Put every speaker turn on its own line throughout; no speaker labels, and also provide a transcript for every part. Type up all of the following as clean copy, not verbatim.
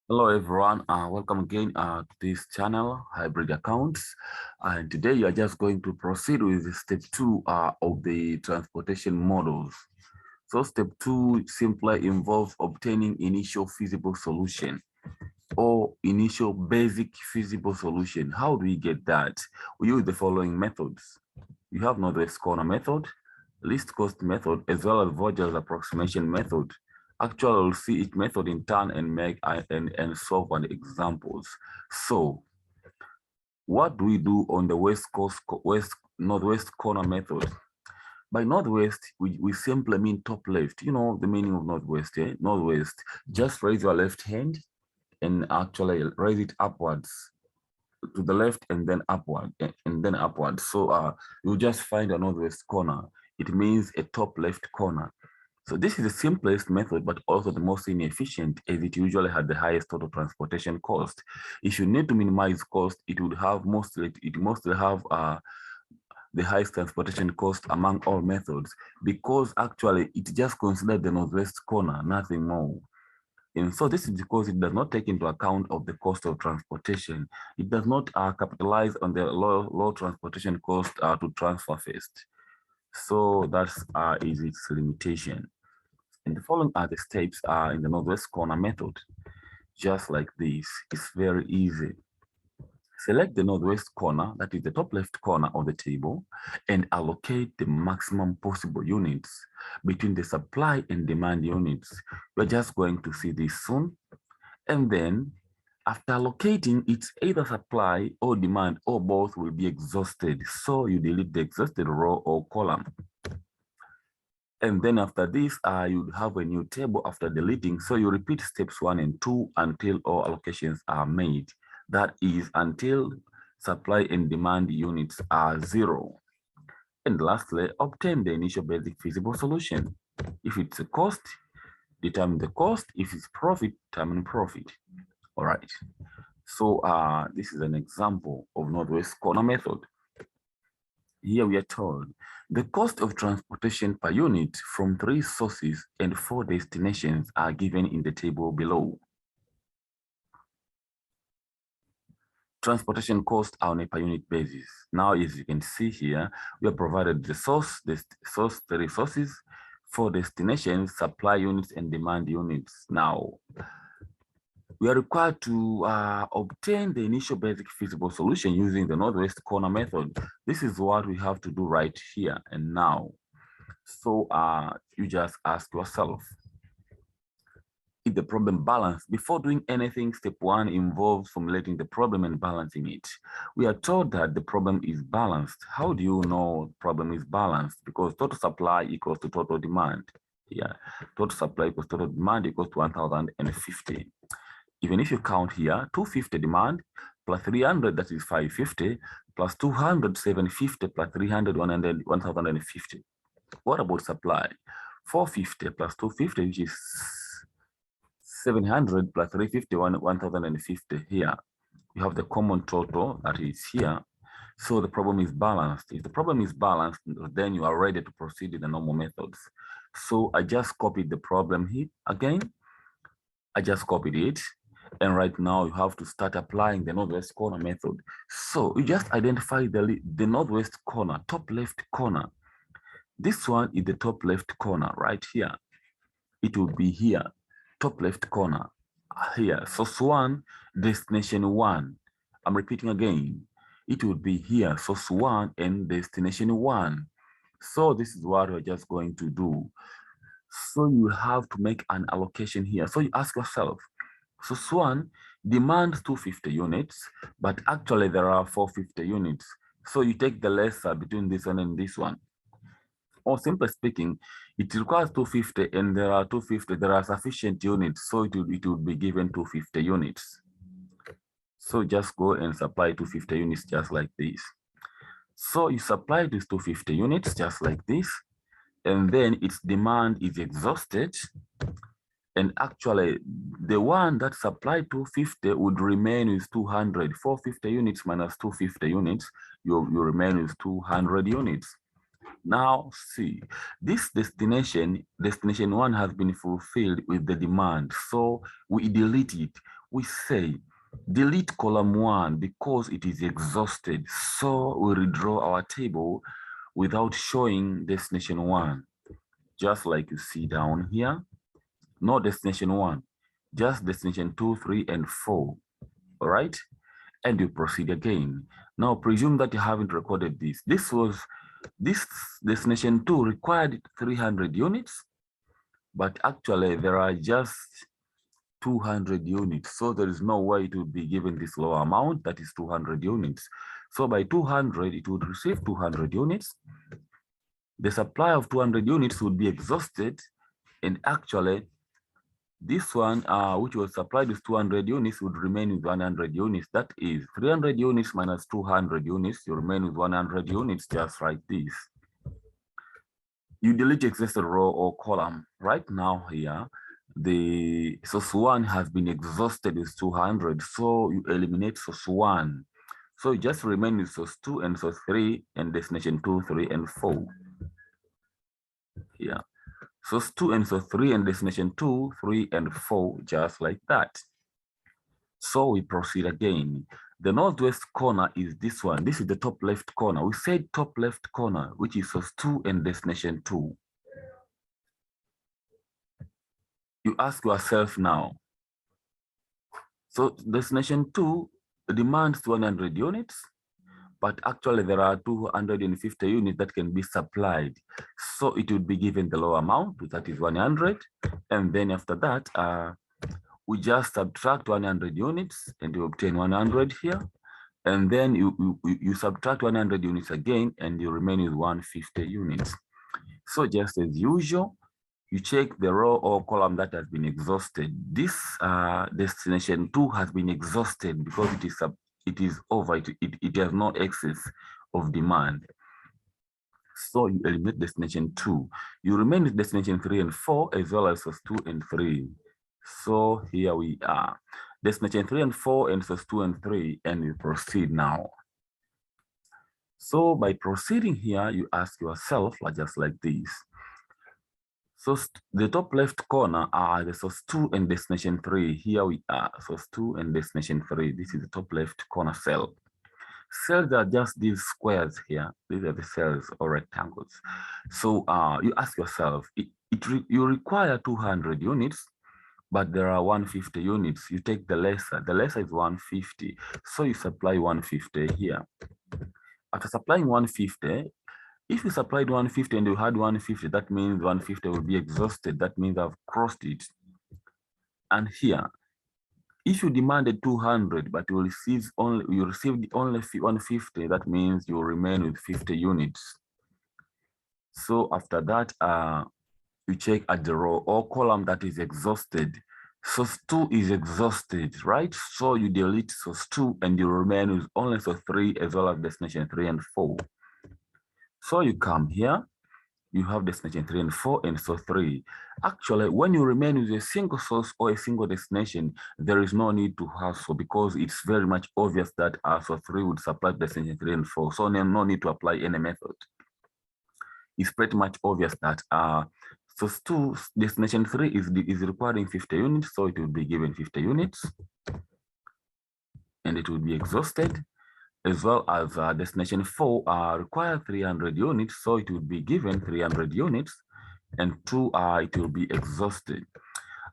Hello everyone, welcome again to this channel, Hybrid Accounts. And today you are just going to proceed with step 2 of the transportation models. So step 2 simply involves obtaining initial feasible solution or initial basic feasible solution. How do we get that? We use the following methods. You have Northwest Corner method, least cost method, as well as Vogel's approximation method. Actually, we'll see each method in turn and make and solve on examples. So, what do we do on the northwest corner method? By northwest, we simply mean top left. You know the meaning of northwest, eh? Northwest. Just raise your left hand and actually raise it upwards to the left and then upward and then upward. So you'll just find a northwest corner. It means a top left corner. So this is the simplest method, but also the most inefficient, as it usually had the highest total transportation cost. If you need to minimize cost, it mostly have the highest transportation cost among all methods, because actually it just considered the northwest corner, nothing more. And so this is because it does not take into account of the cost of transportation. It does not capitalize on the low transportation cost to transfer first. So that's is its limitation. And the following are the steps in the northwest corner method. Just like this, it's very easy. Select the northwest corner, that is the top left corner of the table, and allocate the maximum possible units between the supply and demand units. We're just going to see this soon. And then after allocating, it's either supply or demand or both will be exhausted. So you delete the exhausted row or column. And then after this, you'd have a new table after deleting. So you repeat steps 1 and 2 until all allocations are made. That is until supply and demand units are 0. And lastly, obtain the initial basic feasible solution. If it's a cost, determine the cost. If it's profit, determine profit. All right. So this is an example of northwest corner method. Here we are told the cost of transportation per unit from 3 sources and 4 destinations are given in the table below. Transportation costs are on a per unit basis. Now, as you can see here, we are provided the source, 3 sources, 4 destinations, supply units, and demand units. Now, we are required to obtain the initial basic feasible solution using the northwest corner method. This is what we have to do right here and now. So you just ask yourself, is the problem balanced? Before doing anything, step 1 involves formulating the problem and balancing it. We are told that the problem is balanced. How do you know the problem is balanced? Because total supply equals to total demand. Yeah, total supply equals total demand equals to 1,050. Even if you count here, 250 demand plus 300, that is 550, plus 200, 750, plus 300, 1,050. What about supply? 450 plus 250, which is 700 plus 350, 1,050 here. You have the common total that is here. So the problem is balanced. If the problem is balanced, then you are ready to proceed with the normal methods. So I just copied the problem here again. I just copied it. And right now you have to start applying the northwest corner method. So you just identify the northwest corner, top left corner. This one is the top left corner right here. It will be here, top left corner here. Source 1, destination 1. I'm repeating again. It will be here, source 1 and destination 1. So this is what we're just going to do. So you have to make an allocation here. So you ask yourself, source 1 demands 250 units, but actually there are 450 units. So you take the lesser between this one and this one. Or simply speaking, it requires 250 and there are 250, there are sufficient units, so it would be given 250 units. So just go and supply 250 units just like this. So you supply these 250 units just like this, and then its demand is exhausted. And actually, the one that supplied 250 would remain with 200. 450 units minus 250 units, you remain with 200 units. Now, see, this destination 1 has been fulfilled with the demand. So we delete it. we say delete column 1 because it is exhausted. So we redraw our table without showing destination 1, just like you see down here. No destination 1, just destination 2, 3, and 4. All right, and you proceed again. Now presume that you haven't recorded this. This destination 2 required 300 units, but actually there are just 200 units. So there is no way it would be given this lower amount, that is 200 units. So by 200, it would receive 200 units. The supply of 200 units would be exhausted, and actually this one, which was supplied with 200 units, would remain with 100 units. That is 300 units minus 200 units, you remain with 100 units, just like this. You delete excess row or column. Right now here, the source 1 has been exhausted with 200, so you eliminate source 1. So you just remain with source 2 and source 3 and destination 2, 3, and 4. Here. Source 2 and source 3 and destination 2, 3, and 4, just like that. So we proceed again. The northwest corner is this one. This is the top left corner. We said top left corner, which is source 2 and destination 2. You ask yourself now, so destination 2 demands 100 units, but actually there are 250 units that can be supplied. So it would be given the low amount, that is 100. And then after that, we just subtract 100 units and you obtain 100 here. And then you subtract 100 units again and you remain with 150 units. So just as usual, you check the row or column that has been exhausted. This destination 2 has been exhausted because it is over, it has no excess of demand. So you eliminate destination 2. You remain with destination 3 and 4 as well as source 2 and 3. So here we are. Destination 3 and 4 and source 2 and 3, and we proceed now. So by proceeding here, you ask yourself, just like this. So the top left corner are the source 2 and destination 3. Here we are, source 2 and destination 3. This is the top left corner cell. Cells are just these squares here. These are the cells or rectangles. So you ask yourself, you require 200 units, but there are 150 units. You take the lesser. The lesser is 150. So you supply 150 here. After supplying 150, if you supplied 150 and you had 150, that means 150 will be exhausted. That means I've crossed it. And here, if you demanded 200, but you received only 150, that means you remain with 50 units. So after that, you check at the row or column that is exhausted. Source 2 is exhausted, right? So you delete source 2 and you remain with only source 3 as well as destination 3 and 4. So you come here, you have destination 3 and 4 and source 3. Actually, when you remain with a single source or a single destination, there is no need to hustle because it's very much obvious that source 3 would supply destination 3 and 4. So no need to apply any method. It's pretty much obvious that source 2, destination 3 is requiring 50 units, so it will be given 50 units and it will be exhausted, as well as destination 4 require 300 units, so it will be given 300 units, and 2 it will be exhausted.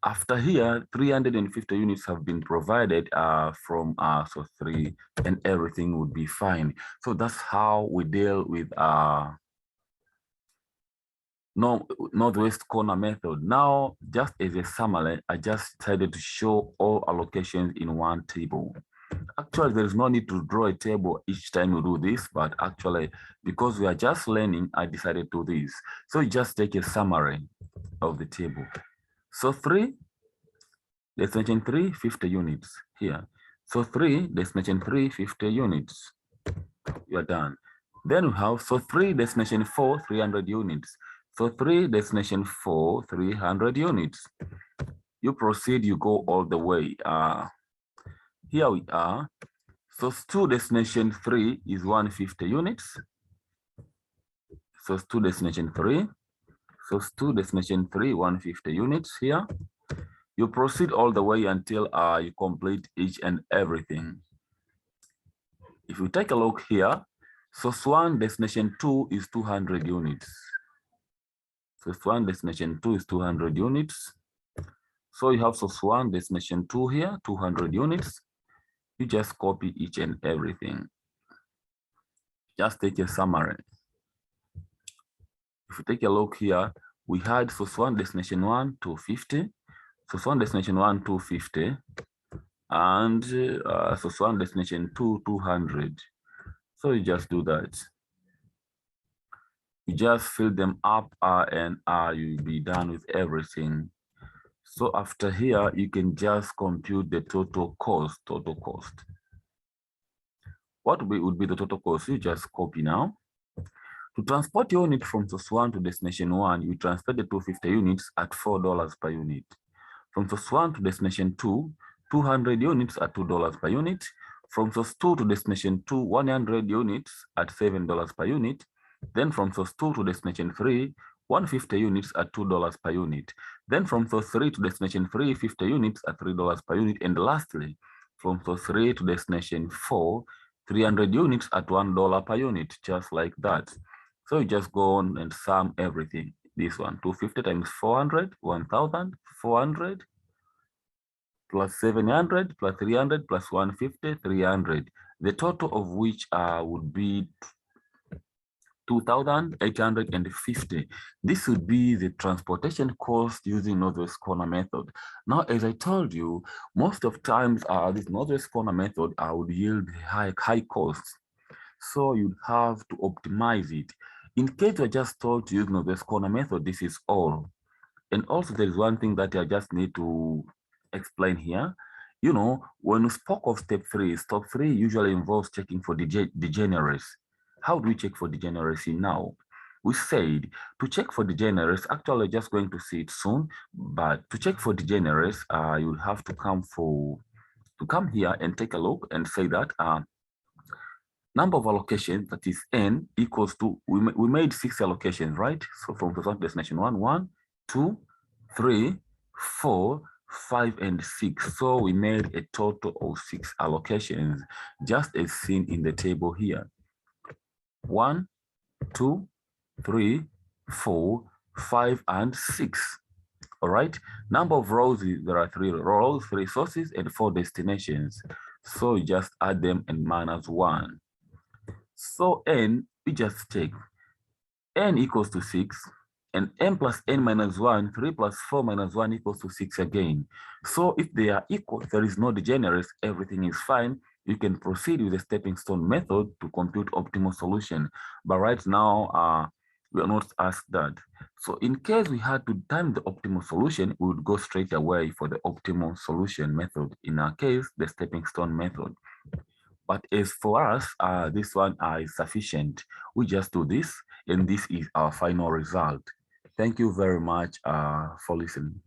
After here, 350 units have been provided from source 3, and everything would be fine. So that's how we deal with northwest corner method. Now, just as a summary, I just decided to show all allocations in one table. Actually, there is no need to draw a table each time you do this, but actually, because we are just learning, I decided to do this. So you just take a summary of the table. So 3, destination 3, 50 units here. So 3, destination 3, 50 units. You're done. Then we have, so 3, destination 4, 300 units. So 3, destination 4, 300 units. You proceed, you go all the way. Here we are. So 2, destination 3 is 150 units. So 2, destination 3. So 2, destination 3, 150 units here. You proceed all the way until you complete each and everything. If you take a look here, source 1 destination 2 is 200 units. Source 1 destination 2 is 200 units. So you have source 1 destination 2 here, 200 units. You just copy each and everything. Just take a summary. If you take a look here, we had source 1 destination 1 250, source 1 destination 1 250, and source 1 destination 2 200. So you just do that. You just fill them up and you'll be done with everything. So after here, you can just compute the total cost. What would be the total cost? You just copy now. To transport your unit from source 1 to destination 1, you transfer the 250 units at $4 per unit. From source 1 to destination 2, 200 units at $2 per unit. From source 2 to destination 2, 100 units at $7 per unit. Then from source 2 to destination 3, 150 units at $2 per unit. Then from source 3 to destination 3, 50 units at $3 per unit. And lastly, from source 3 to destination 4, 300 units at $1 per unit, just like that. So you just go on and sum everything. This one, 250 times 400, 1,400, plus 700, plus 300, plus 150, 300. The total of which would be 2,850. This would be the transportation cost using Northwest Corner method. Now, as I told you, most of times this Northwest Corner method would yield high costs. So you'd have to optimize it. In case you're just told to use Northwest Corner method, this is all. And also there is one thing that I just need to explain here. You know, when we spoke of step 3 usually involves checking for degeneracy. How do we check for degeneracy now? We said to check for degeneracy, actually just going to see it soon, but to check for degeneracy, you'll have to come here and take a look and say that number of allocations, that is n, equals to, we made 6 allocations, right? So from the destination 1, 2, 3, 4, 5, and 6. So we made a total of 6 allocations, just as seen in the table here. 1, 2, 3, 4, 5, and 6. All right. Number of rows, there are 3 rows, 3 sources, and 4 destinations. So you just add them and minus 1. So n, we just take n equals to 6, and n plus n minus 1, 3 plus 4 minus 1 equals to 6 again. So if they are equal, there is no degeneracy, everything is fine. You can proceed with the stepping stone method to compute optimal solution. But right now, we are not asked that. So in case we had to time the optimal solution, we would go straight away for the optimal solution method. In our case, the stepping stone method. But as for us, this one is sufficient. We just do this, and this is our final result. Thank you very much for listening.